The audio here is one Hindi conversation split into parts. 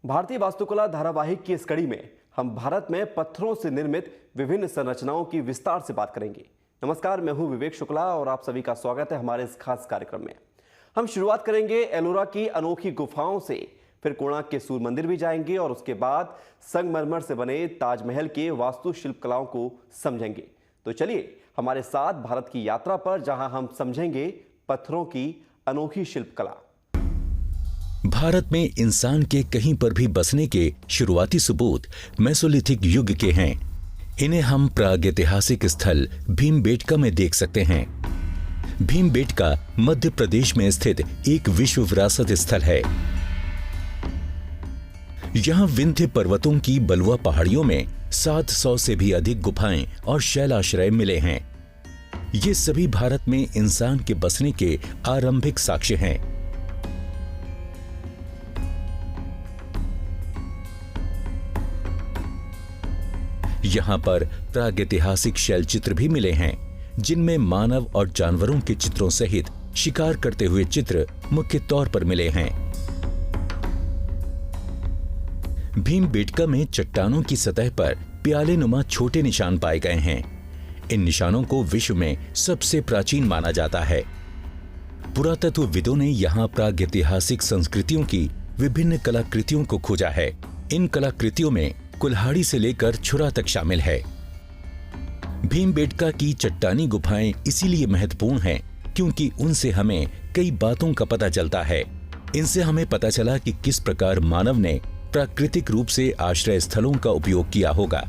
भारतीय वास्तुकला धारावाहिक की इस कड़ी में हम भारत में पत्थरों से निर्मित विभिन्न संरचनाओं की विस्तार से बात करेंगे। नमस्कार, मैं हूं विवेक शुक्ला और आप सभी का स्वागत है हमारे इस खास कार्यक्रम में। हम शुरुआत करेंगे एलोरा की अनोखी गुफाओं से, फिर कोणार्क के सूर्य मंदिर भी जाएंगे और उसके बाद संगमरमर से बने ताजमहल के वास्तुशिल्प कलाओं को समझेंगे। तो चलिए हमारे साथ भारत की यात्रा पर, जहां हम समझेंगे पत्थरों की अनोखी शिल्पकला। भारत में इंसान के कहीं पर भी बसने के शुरुआती सबूत मेसोलिथिक युग के हैं। इन्हें हम प्रागैतिहासिक स्थल भीमबेटका में देख सकते हैं। भीमबेटका मध्य प्रदेश में स्थित एक विश्व विरासत स्थल है। यहां विंध्य पर्वतों की बलुआ पहाड़ियों में 700 से भी अधिक गुफाएं और शैलाश्रय मिले हैं। ये सभी भारत में इंसान के बसने के आरंभिक साक्ष्य हैं। यहां पर प्रागैतिहासिक शैलचित्र भी मिले हैं, जिनमें मानव और जानवरों के चित्रों सहित शिकार करते हुए चित्र मुख्य तौर पर मिले हैं। भीमबेटका में चट्टानों की सतह पर प्यालेनुमा छोटे निशान पाए गए हैं। इन निशानों को विश्व में सबसे प्राचीन माना जाता है। पुरातत्वविदों ने यहां प्रागैतिहासिक संस्कृतियों की विभिन्न कलाकृतियों को खोजा है। इन कलाकृतियों में कुल्हाड़ी से लेकर छुरा तक शामिल है। भीमबेटका की चट्टानी गुफाएं इसीलिए महत्वपूर्ण हैं क्योंकि उनसे हमें कई बातों का पता चलता है। इनसे हमें पता चला कि किस प्रकार मानव ने प्राकृतिक रूप से आश्रय स्थलों का उपयोग किया होगा।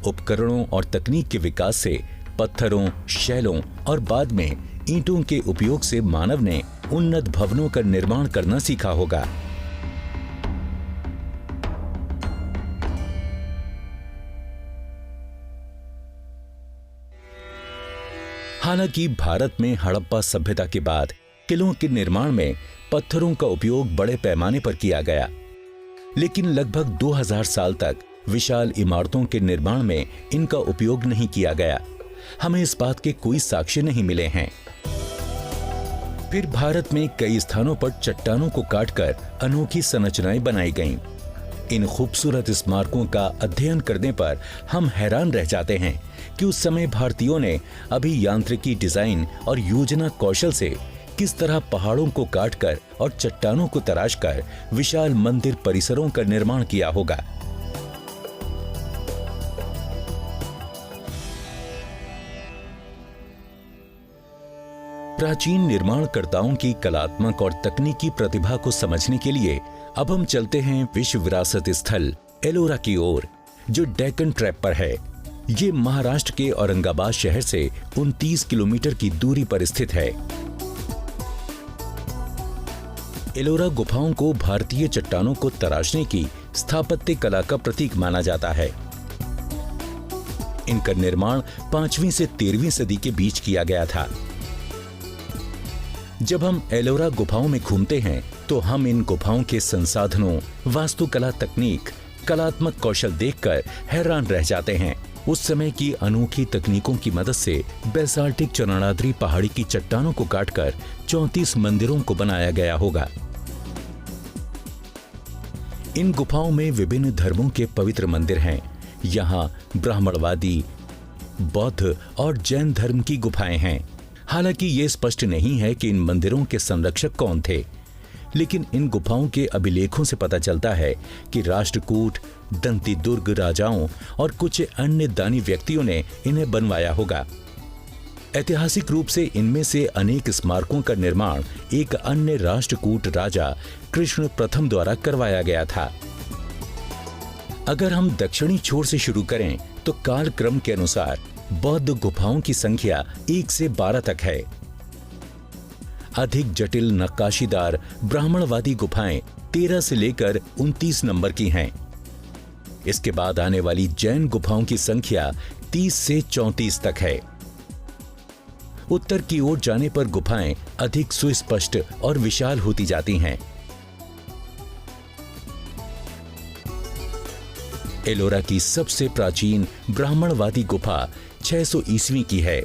उपकरणों और तकनीक के विकास से पत्थरों, शैलों और बाद में ईंटों के उपयोग से मानव ने उन्नत भवनों का निर्माण करना सीखा होगा। हालांकि भारत में हड़प्पा सभ्यता के बाद किलों के निर्माण में पत्थरों का उपयोग बड़े पैमाने पर किया गया, लेकिन लगभग 2000 साल तक विशाल इमारतों के निर्माण में इनका उपयोग नहीं किया गया। हमें इस बात के कोई साक्ष्य नहीं मिले हैं। फिर भारत में कई स्थानों पर चट्टानों को काटकर अनोखी संरचनाएं बनाई गईं। इन खूबसूरत स्मारकों का अध्ययन करने पर हम हैरान रह जाते हैं कि उस समय भारतीयों ने अभियांत्रिकी, डिजाइन और योजना कौशल से किस तरह पहाड़ों को काटकर और चट्टानों को तराशकर विशाल मंदिर परिसरों का निर्माण किया होगा। प्राचीन निर्माणकर्ताओं की कलात्मक और तकनीकी प्रतिभा को समझने के लिए अब हम चलते हैं विश्व विरासत स्थल एलोरा की ओर, जो डेक्कन ट्रैप पर है। ये महाराष्ट्र के औरंगाबाद शहर से 29 किलोमीटर की दूरी पर स्थित है। एलोरा गुफाओं को भारतीय चट्टानों को तराशने की स्थापत्य कला का प्रतीक माना जाता है। इनका निर्माण 5वीं से 13वीं सदी के बीच किया गया था। जब हम एलोरा गुफाओं में घूमते हैं तो हम इन गुफाओं के संसाधनों, वास्तुकला तकनीक, कलात्मक कौशल देखकर हैरान रह जाते हैं। उस समय की अनोखी तकनीकों की मदद से बेसाल्टिक चरणोत्तरी पहाड़ी की चट्टानों को काटकर 34 मंदिरों को बनाया गया होगा। इन गुफाओं में विभिन्न धर्मों के पवित्र मंदिर हैं। यहाँ ब्राह्मणवादी, बौद्ध और जैन धर्म की गुफाएं हैं। हालांकि ये स्पष्ट नहीं है कि इन मंदिरों के संरक्षक कौन थे, लेकिन इन गुफाओं के अभिलेखों से पता चलता है कि राष्ट्रकूट, दंती दुर्ग राजाओं और कुछ अन्य दानी व्यक्तियों ने इन्हें बनवाया होगा। ऐतिहासिक रूप से इनमें से अनेक स्मारकों का निर्माण एक अन्य राष्ट्रकूट राजा कृष्ण प्रथम द्वारा करवाया गया था। अगर हम दक्षिणी छोर से शुरू करें तो कालक्रम के अनुसार बौद्ध गुफाओं की संख्या 1 से 12 तक है। अधिक जटिल नक्काशीदार ब्राह्मणवादी गुफाएं 13 से लेकर 29 नंबर की हैं। इसके बाद आने वाली जैन गुफाओं की संख्या 30 से 34 तक है। उत्तर की ओर जाने पर गुफाएं अधिक सुस्पष्ट और विशाल होती जाती हैं। एलोरा की सबसे प्राचीन ब्राह्मणवादी गुफा 600 ईस्वी की है।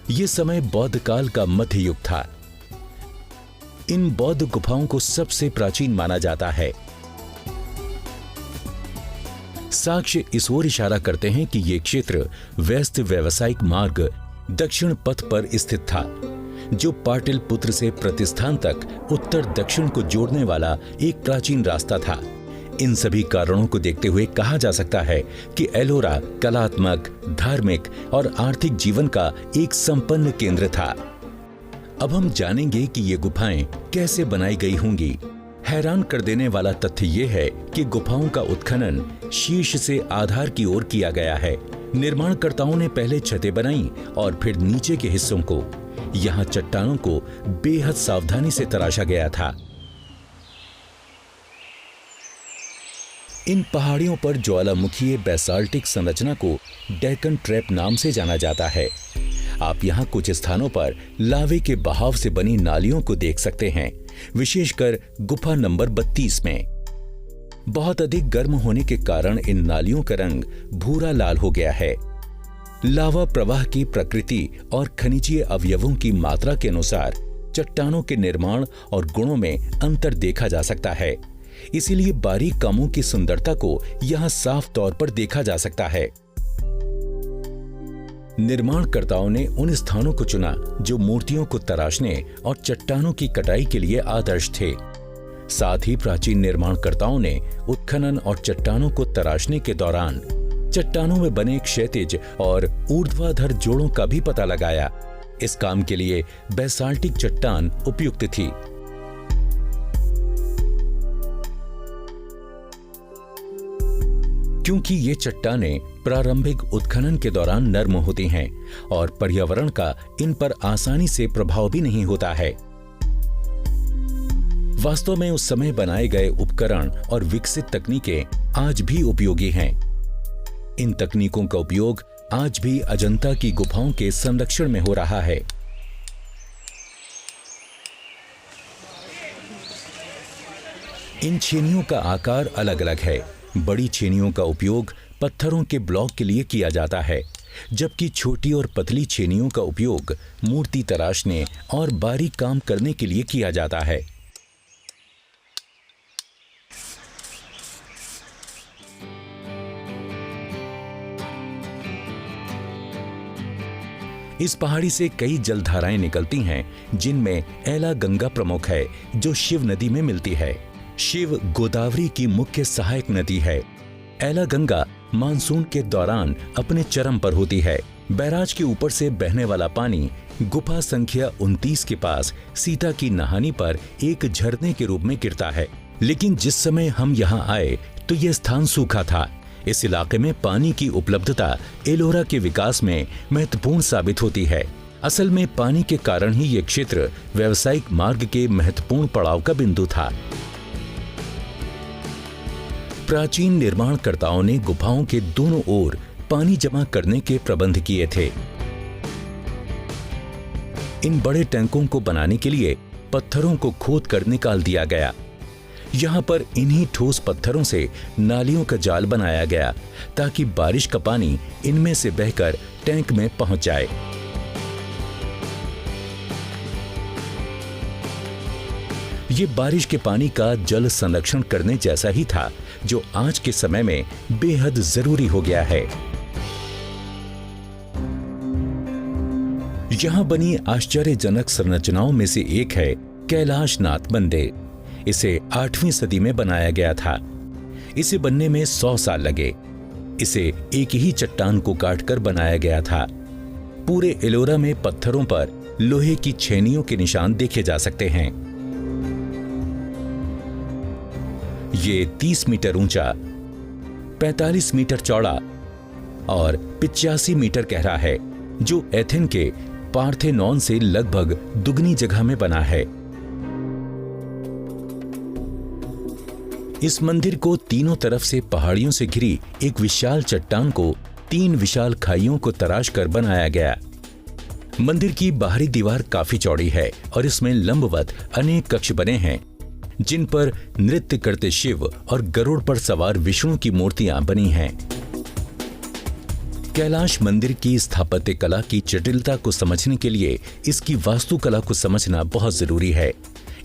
यह समय बौद्ध काल का मध्य युग था। इन बौद्ध गुफाओं को सबसे प्राचीन माना जाता है। साक्ष्य इस ओर इशारा करते हैं कि ये क्षेत्र व्यस्त व्यावसायिक मार्ग दक्षिण पथ पर स्थित था, जो पाटलिपुत्र से प्रतिष्ठान तक उत्तर दक्षिण को जोड़ने वाला एक प्राचीन रास्ता था। इन सभी कारणों को देखते हुए कहा जा सकता है कि एलोरा कलात्मक, धार्मिक और आर्थिक जीवन का एक संपन्न केंद्र था। अब हम जानेंगे कि ये गुफाएं कैसे बनाई गई होंगी। हैरान कर देने वाला तथ्य ये है कि गुफाओं का उत्खनन शीर्ष से आधार की ओर किया गया है। निर्माणकर्ताओं ने पहले छतें बनाई और फिर नीचे के हिस्सों को। यहाँ चट्टानों को बेहद सावधानी से तराशा गया था। इन पहाड़ियों पर ज्वालामुखीय बेसाल्टिक संरचना को डेक्कन ट्रैप नाम से जाना जाता है। आप यहाँ कुछ स्थानों पर लावे के बहाव से बनी नालियों को देख सकते हैं, विशेषकर गुफा नंबर 32 में। बहुत अधिक गर्म होने के कारण इन नालियों का रंग भूरा लाल हो गया है। लावा प्रवाह की प्रकृति और खनिजीय अवयवों की मात्रा के अनुसार चट्टानों के निर्माण और गुणों में अंतर देखा जा सकता है। इसीलिए बारीक कामों की सुंदरता को यहां साफ तौर पर देखा जा सकता है। निर्माणकर्ताओं ने उन स्थानों को चुना जो मूर्तियों को तराशने और चट्टानों की कटाई के लिए आदर्श थे। साथ ही प्राचीन निर्माणकर्ताओं ने उत्खनन और चट्टानों को तराशने के दौरान चट्टानों में बने क्षैतिज और ऊर्ध्वाधर जोड़ों का भी पता लगाया। इस काम के लिए बेसाल्टिक चट्टान उपयुक्त थी। क्योंकि ये चट्टानें प्रारंभिक उत्खनन के दौरान नर्म होती हैं और पर्यावरण का इन पर आसानी से प्रभाव भी नहीं होता है। वास्तव में उस समय बनाए गए उपकरण और विकसित तकनीकें आज भी उपयोगी हैं। इन तकनीकों का उपयोग आज भी अजंता की गुफाओं के संरक्षण में हो रहा है। इन छेनियों का आकार अलग अलग है। बड़ी छेनियों का उपयोग पत्थरों के ब्लॉक के लिए किया जाता है, जबकि छोटी और पतली छेनियों का उपयोग मूर्ति तराशने और बारीक काम करने के लिए किया जाता है। इस पहाड़ी से कई जलधाराएं निकलती हैं, जिनमें एला गंगा प्रमुख है, जो शिव नदी में मिलती है। शिव गोदावरी की मुख्य सहायक नदी है। एला गंगा मानसून के दौरान अपने चरम पर होती है। बैराज के ऊपर से बहने वाला पानी गुफा संख्या 29 के पास सीता की नहानी पर एक झरने के रूप में गिरता है। लेकिन जिस समय हम यहाँ आए तो यह स्थान सूखा था। इस इलाके में पानी की उपलब्धता एलोरा के विकास में महत्वपूर्ण साबित होती है। असल में पानी के कारण ही ये क्षेत्र व्यावसायिक मार्ग के महत्वपूर्ण पड़ाव का बिंदु था। प्राचीन निर्माणकर्ताओं ने गुफाओं के दोनों ओर पानी जमा करने के प्रबंध किए थे। इन बड़े टैंकों को बनाने के लिए पत्थरों को खोद कर निकाल दिया गया। यहाँ पर इन्हीं ठोस पत्थरों से नालियों का जाल बनाया गया, ताकि बारिश का पानी इनमें से बहकर टैंक में पहुंच जाए। ये बारिश के पानी का जल संरक्षण करने जैसा ही था, जो आज के समय में बेहद जरूरी हो गया है। यहाँ बनी आश्चर्यजनक संरचनाओं में से एक है कैलाशनाथ मंदिर। इसे 8वीं सदी में बनाया गया था। इसे बनने में 100 साल लगे। इसे एक ही चट्टान को काटकर बनाया गया था। पूरे एलोरा में पत्थरों पर लोहे की छेनियों के निशान देखे जा सकते हैं। ये 30 मीटर ऊंचा, 45 मीटर चौड़ा और 85 मीटर गहरा है, जो एथेन के पार्थेनॉन से लगभग दुगनी जगह में बना है। इस मंदिर को तीनों तरफ से पहाड़ियों से घिरी एक विशाल चट्टान को 3 विशाल खाइयों को तराश कर बनाया गया। मंदिर की बाहरी दीवार काफी चौड़ी है और इसमें लंबवत अनेक कक्ष बने हैं, जिन पर नृत्य करते शिव और गरुड़ पर सवार विष्णु की मूर्तियां बनी हैं। कैलाश मंदिर की स्थापत्य कला की जटिलता को समझने के लिए इसकी वास्तुकला को समझना बहुत जरूरी है।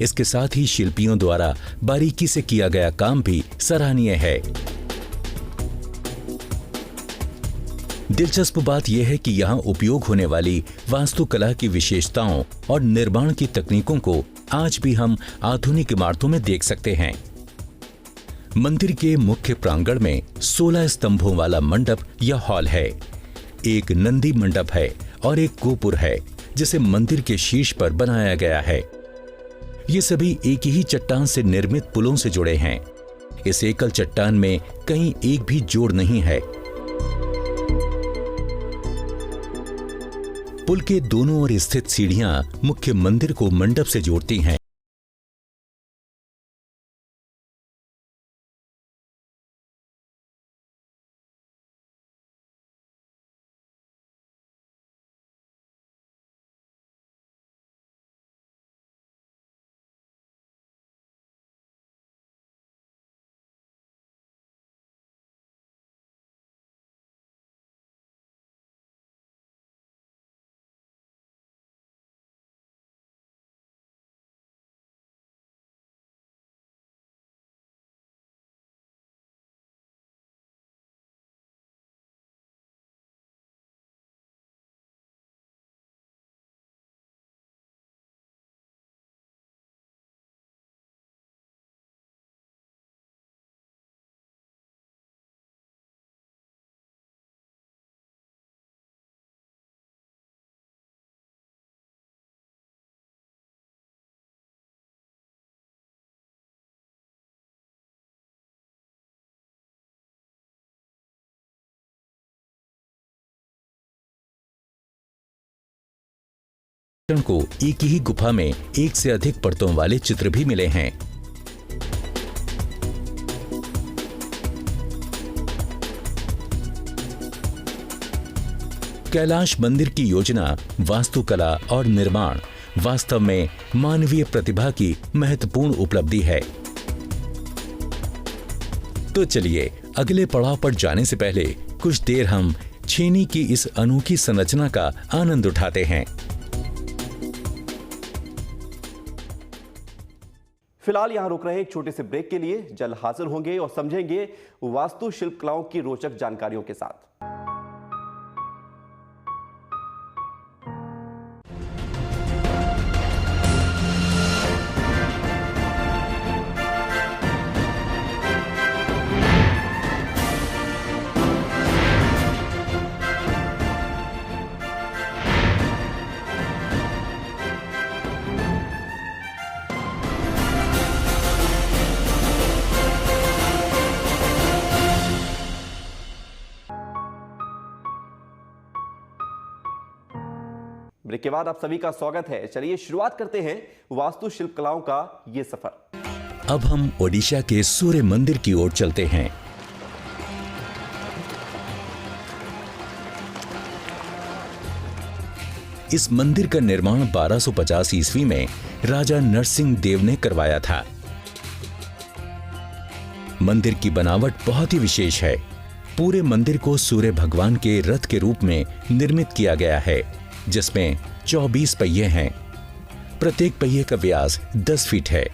इसके साथ ही शिल्पियों द्वारा बारीकी से किया गया काम भी सराहनीय है। दिलचस्प बात यह है कि यहाँ उपयोग होने वाली वास्तुकला की विशेषताओं और निर्माण की तकनीकों को आज भी हम आधुनिक इमारतों में देख सकते हैं। मंदिर के मुख्य प्रांगण में 16 स्तंभों वाला मंडप या हॉल है। एक नंदी मंडप है और एक गोपुर है जिसे मंदिर के शीर्ष पर बनाया गया है। ये सभी एक ही चट्टान से निर्मित पुलों से जुड़े हैं। इस एकल चट्टान में कहीं एक भी जोड़ नहीं है। पुल के दोनों ओर स्थित सीढ़ियां मुख्य मंदिर को मंडप से जोड़ती हैं। को एक ही गुफा में एक से अधिक परतों वाले चित्र भी मिले हैं। कैलाश मंदिर की योजना, वास्तुकला और निर्माण वास्तव में मानवीय प्रतिभा की महत्वपूर्ण उपलब्धि है। तो चलिए अगले पड़ाव पर जाने से पहले कुछ देर हम छेनी की इस अनोखी संरचना का आनंद उठाते हैं। फिलहाल यहां रुक रहे हैं एक छोटे से ब्रेक के लिए। जल्द हाजिर होंगे और समझेंगे वास्तु शिल्पकलाओं की रोचक जानकारियों के साथ। ब्रेक के बाद आप सभी का स्वागत है। चलिए शुरुआत करते हैं वास्तु शिल्पकलाओं का ये सफर। अब हम ओडिशा के सूर्य मंदिर की ओर चलते हैं। इस मंदिर का निर्माण 1250 ईस्वी में राजा नरसिंह देव ने करवाया था। मंदिर की बनावट बहुत ही विशेष है। पूरे मंदिर को सूर्य भगवान के रथ के रूप में निर्मित किया गया है, जिसमें 24 पहिए हैं। प्रत्येक पहिए का व्यास 10 फीट है।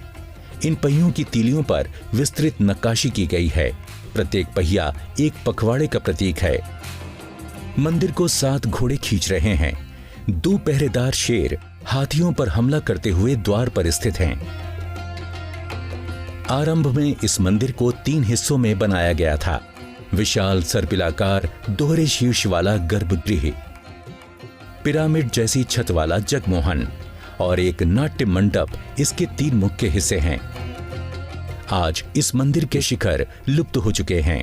इन पहियों की तीलियों पर विस्तृत नक्काशी की गई है। प्रत्येक पहिया एक पखवाड़े का प्रतीक है। मंदिर को 7 घोड़े खींच रहे हैं। 2 पहरेदार शेर हाथियों पर हमला करते हुए द्वार पर स्थित हैं। आरंभ में इस मंदिर को 3 हिस्सों में बनाया गया था। विशाल सर्पिलाकार दोहरे शीर्ष वाला गर्भगृह, पिरामिड जैसी छत वाला जगमोहन और एक नाट्य मंडप इसके 3 मुख्य हिस्से हैं। आज इस मंदिर के शिखर लुप्त हो चुके हैं।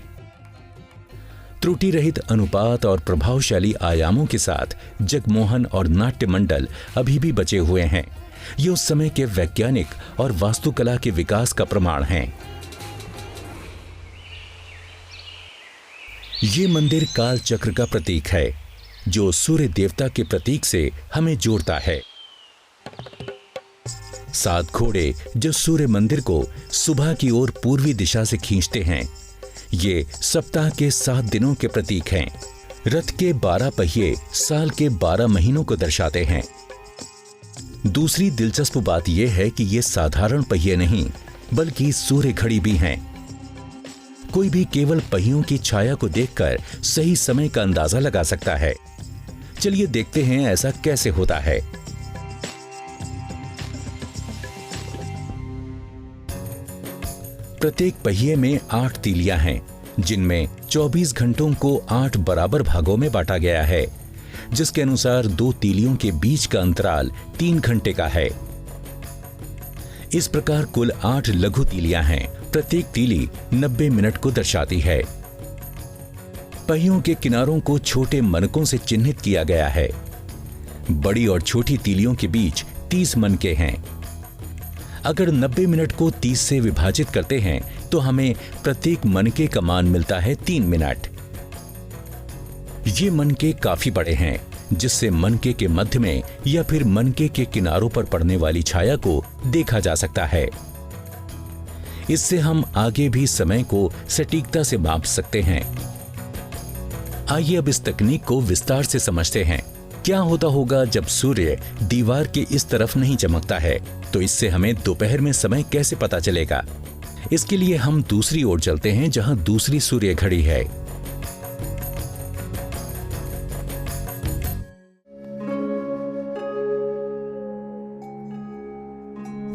त्रुटि रहित अनुपात और प्रभावशाली आयामों के साथ जगमोहन और नाट्य मंडल अभी भी बचे हुए हैं। ये उस समय के वैज्ञानिक और वास्तुकला के विकास का प्रमाण है। ये मंदिर काल चक्र का प्रतीक है, जो सूर्य देवता के प्रतीक से हमें जोड़ता है। 7 घोड़े जो सूर्य मंदिर को सुबह की ओर पूर्वी दिशा से खींचते हैं। ये सप्ताह के 7 दिनों के प्रतीक हैं। रथ के 12 पहिए साल के 12 महीनों को दर्शाते हैं। दूसरी दिलचस्प बात यह है कि ये साधारण पहिए नहीं, बल्कि सूर्य घड़ी भी हैं। कोई भी केवल पहियों की छाया को देखकर सही समय का अंदाजा लगा सकता है। चलिए देखते हैं ऐसा कैसे होता है। प्रत्येक पहिए में 8 तीलियां हैं, जिनमें 24 घंटों को 8 बराबर भागों में बांटा गया है, जिसके अनुसार 2 तीलियों के बीच का अंतराल 3 घंटे का है। इस प्रकार कुल 8 लघु तीलियां हैं। प्रत्येक तीली 90 मिनट को दर्शाती है। पहियों के किनारों को छोटे मनकों से चिन्हित किया गया है। बड़ी और छोटी तीलियों के बीच 30 मनके हैं। अगर 90 मिनट को 30 से विभाजित करते हैं तो हमें प्रत्येक मनके का मान मिलता है 3 मिनट। ये मनके काफी बड़े हैं, जिससे मनके के मध्य में या फिर मनके के किनारों पर पड़ने वाली छाया को देखा जा सकता है। इससे हम आगे भी समय को सटीकता से माप सकते हैं। आइए अब इस तकनीक को विस्तार से समझते हैं। क्या होता होगा जब सूर्य दीवार के इस तरफ नहीं चमकता है, तो इससे हमें दोपहर में समय कैसे पता चलेगा? इसके लिए हम दूसरी ओर चलते हैं, जहां दूसरी सूर्य घड़ी है।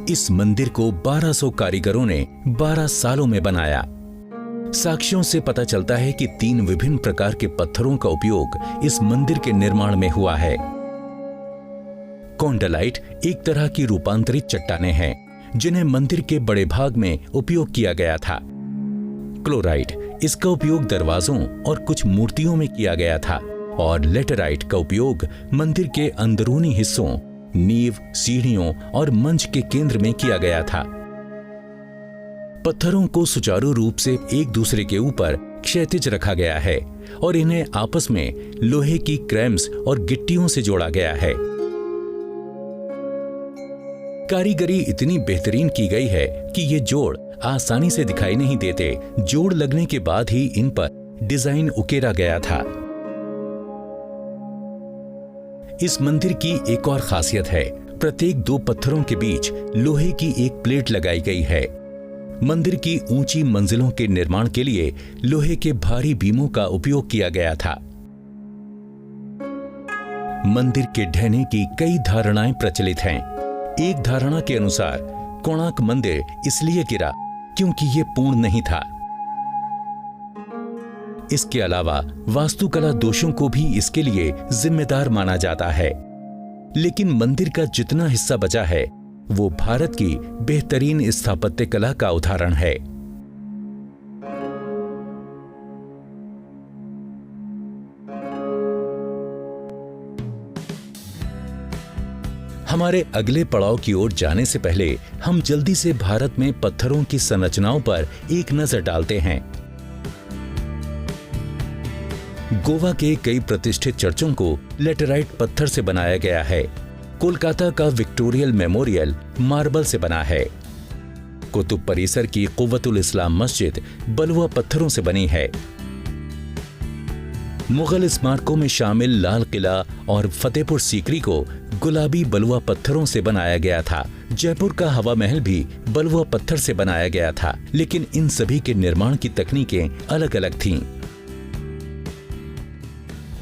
इस मंदिर को 1200 कारीगरों ने 12 सालों में बनाया। साक्ष्यों से पता चलता है कि 3 विभिन्न प्रकार के पत्थरों का उपयोग इस मंदिर के निर्माण में हुआ है। कॉन्डलाइट एक तरह की रूपांतरित चट्टानें हैं, जिन्हें मंदिर के बड़े भाग में उपयोग किया गया था। क्लोराइट, इसका उपयोग दरवाजों और कुछ मूर्तियों में किया गया था, और लेटराइट का उपयोग मंदिर के अंदरूनी हिस्सों, नींव, सीढ़ियों और मंच के केंद्र में किया गया था। पत्थरों को सुचारू रूप से एक दूसरे के ऊपर क्षैतिज रखा गया है और इन्हें आपस में लोहे की क्रैम्स और गिट्टियों से जोड़ा गया है। कारीगरी इतनी बेहतरीन की गई है कि ये जोड़ आसानी से दिखाई नहीं देते। जोड़ लगने के बाद ही इन पर डिजाइन उकेरा गया था। इस मंदिर की एक और खासियत है, प्रत्येक 2 पत्थरों के बीच लोहे की एक प्लेट लगाई गई है। मंदिर की ऊंची मंजिलों के निर्माण के लिए लोहे के भारी बीमों का उपयोग किया गया था। मंदिर के ढहने की कई धारणाएं प्रचलित हैं। एक धारणा के अनुसार कोणार्क मंदिर इसलिए गिरा क्योंकि यह पूर्ण नहीं था। इसके अलावा वास्तुकला दोषों को भी इसके लिए जिम्मेदार माना जाता है। लेकिन मंदिर का जितना हिस्सा बचा है वो भारत की बेहतरीन स्थापत्य कला का उदाहरण है। हमारे अगले पड़ाव की ओर जाने से पहले हम जल्दी से भारत में पत्थरों की संरचनाओं पर एक नजर डालते हैं। गोवा के कई प्रतिष्ठित चर्चों को लेटराइट पत्थर से बनाया गया है। कोलकाता का विक्टोरियल मेमोरियल मार्बल से बना है। कुतुब परिसर की कुव्वतुल इस्लाम मस्जिद बलुआ पत्थरों से बनी है। मुगल स्मारकों में शामिल लाल किला और फतेहपुर सीकरी को गुलाबी बलुआ पत्थरों से बनाया गया था। जयपुर का हवा महल भी बलुआ पत्थर से बनाया गया था, लेकिन इन सभी के निर्माण की तकनीकें अलग अलग थीं।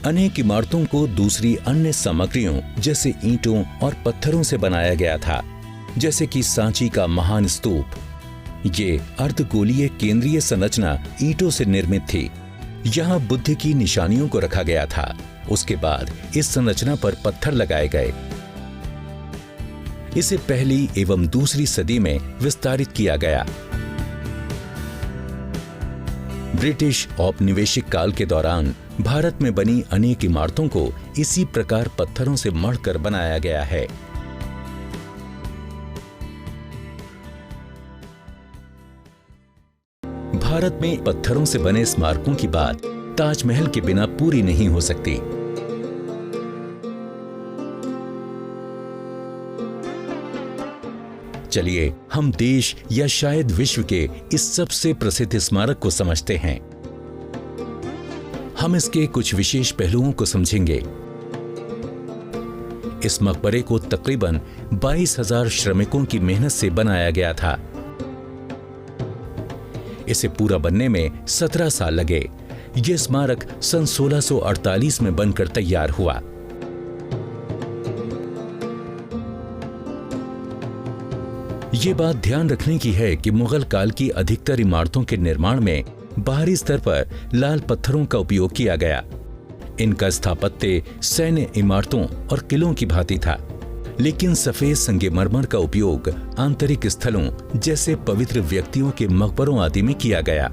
अनेक इमारतों को दूसरी अन्य सामग्रियों जैसे ईंटों और पत्थरों से बनाया गया था, जैसे कि सांची का महान स्तूप। ये अर्धगोलीय केंद्रीय संरचना ईंटों से निर्मित थी। यहाँ बुद्ध की निशानियों को रखा गया था। उसके बाद इस संरचना पर पत्थर लगाए गए। इसे पहली एवं दूसरी सदी में विस्तारित किया गया। ब्रिटिश औपनिवेशिक काल के दौरान भारत में बनी अनेक इमारतों को इसी प्रकार पत्थरों से मढ़कर बनाया गया है। भारत में पत्थरों से बने स्मारकों की बात ताजमहल के बिना पूरी नहीं हो सकती। चलिए हम देश या शायद विश्व के इस सबसे प्रसिद्ध स्मारक को समझते हैं। हम इसके कुछ विशेष पहलुओं को समझेंगे। इस मकबरे को तकरीबन 22,000 श्रमिकों की मेहनत से बनाया गया था। इसे पूरा बनने में 17 साल लगे। यह स्मारक सन 1648 में बनकर तैयार हुआ। ये बात ध्यान रखने की है कि मुगल काल की अधिकतर इमारतों के निर्माण में बाहरी स्तर पर लाल पत्थरों का उपयोग किया गया। इनका स्थापत्य सैन्य इमारतों और किलों की भांति था, लेकिन सफेद संगमरमर का उपयोग आंतरिक स्थलों जैसे पवित्र व्यक्तियों के मकबरों आदि में किया गया।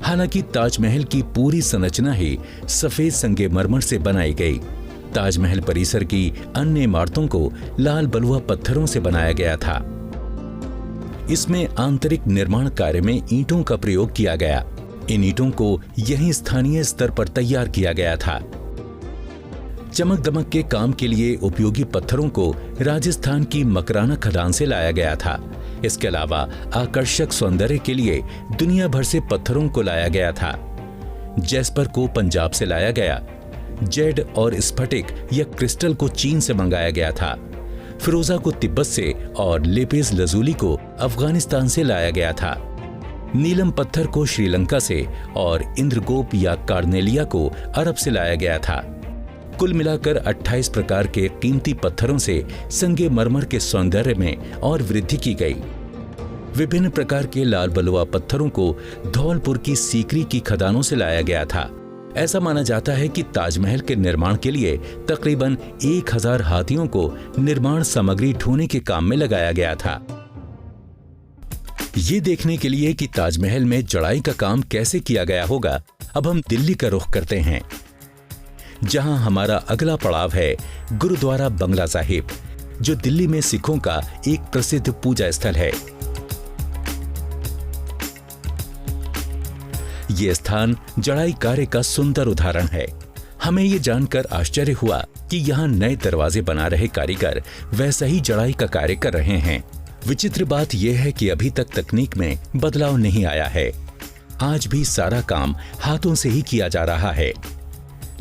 हालांकि ताजमहल की पूरी संरचना ही सफेद संगमरमर से बनाई गई। ताजमहल परिसर की अन्य इमारतों को लाल बलुआ पत्थरों से बनाया गया था। इसमें आंतरिक निर्माण कार्य में ईंटों का प्रयोग किया गया। इन ईंटों को यहीं स्थानीय स्तर पर तैयार किया गया था। चमक दमक के काम के लिए उपयोगी पत्थरों को राजस्थान की मकराना खदान से लाया गया था। इसके अलावा आकर्षक सौंदर्य के लिए दुनिया भर से पत्थरों को लाया गया था। जैस्पर को पंजाब से लाया गया। जेड और स्फटिक या क्रिस्टल को चीन से मंगाया गया था। फिरोजा को तिब्बत से और लेपिस लजूली को अफगानिस्तान से लाया गया था। नीलम पत्थर को श्रीलंका से और इंद्रगोप या कार्नेलिया को अरब से लाया गया था। कुल मिलाकर 28 प्रकार के कीमती पत्थरों से संगमरमर के सौंदर्य में और वृद्धि की गई। विभिन्न प्रकार के लाल बलुआ पत्थरों को धौलपुर की सीकरी की खदानों से लाया गया था। ऐसा माना जाता है कि ताजमहल के निर्माण के लिए तकरीबन 1000 हाथियों को निर्माण सामग्री ढोने के काम में लगाया गया था। ये देखने के लिए कि ताजमहल में जड़ाई का काम कैसे किया गया होगा, अब हम दिल्ली का रुख करते हैं, जहां हमारा अगला पड़ाव है गुरुद्वारा बंगला साहिब, जो दिल्ली में सिखों का एक प्रसिद्ध पूजा स्थल है। ये स्थान जड़ाई कार्य का सुंदर उदाहरण है। हमें ये जानकर आश्चर्य हुआ कि यहाँ नए दरवाजे बना रहे कारीगर वैसा ही जड़ाई का कार्य कर रहे हैं। विचित्र बात यह है कि अभी तक तकनीक में बदलाव नहीं आया है। आज भी सारा काम हाथों से ही किया जा रहा है।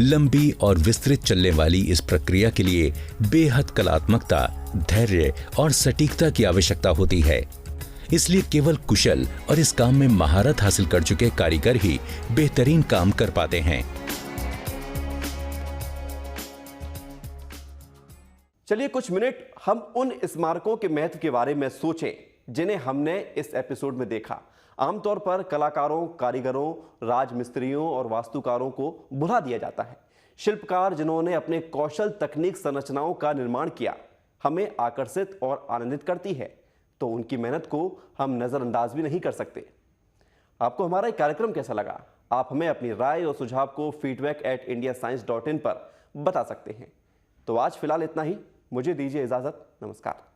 लंबी और विस्तृत चलने वाली इस प्रक्रिया के लिए बेहद कलात्मकता, धैर्य और सटीकता की आवश्यकता होती है। इसलिए केवल कुशल और इस काम में महारत हासिल कर चुके कारीगर ही बेहतरीन काम कर पाते हैं। चलिए कुछ मिनट हम उन स्मारकों के महत्व के बारे में सोचें जिन्हें हमने इस एपिसोड में देखा। आमतौर पर कलाकारों, कारीगरों, राजमिस्त्रियों और वास्तुकारों को भुला दिया जाता है। शिल्पकार जिन्होंने अपने कौशल तकनीक संरचनाओं का निर्माण किया हमें आकर्षित और आनंदित करती है, तो उनकी मेहनत को हम नजरअंदाज भी नहीं कर सकते। आपको हमारा एक कार्यक्रम कैसा लगा? आप हमें अपनी राय और सुझाव को feedback@indiascience.in पर बता सकते हैं। तो आज फिलहाल इतना ही। मुझे दीजिए इजाजत। नमस्कार।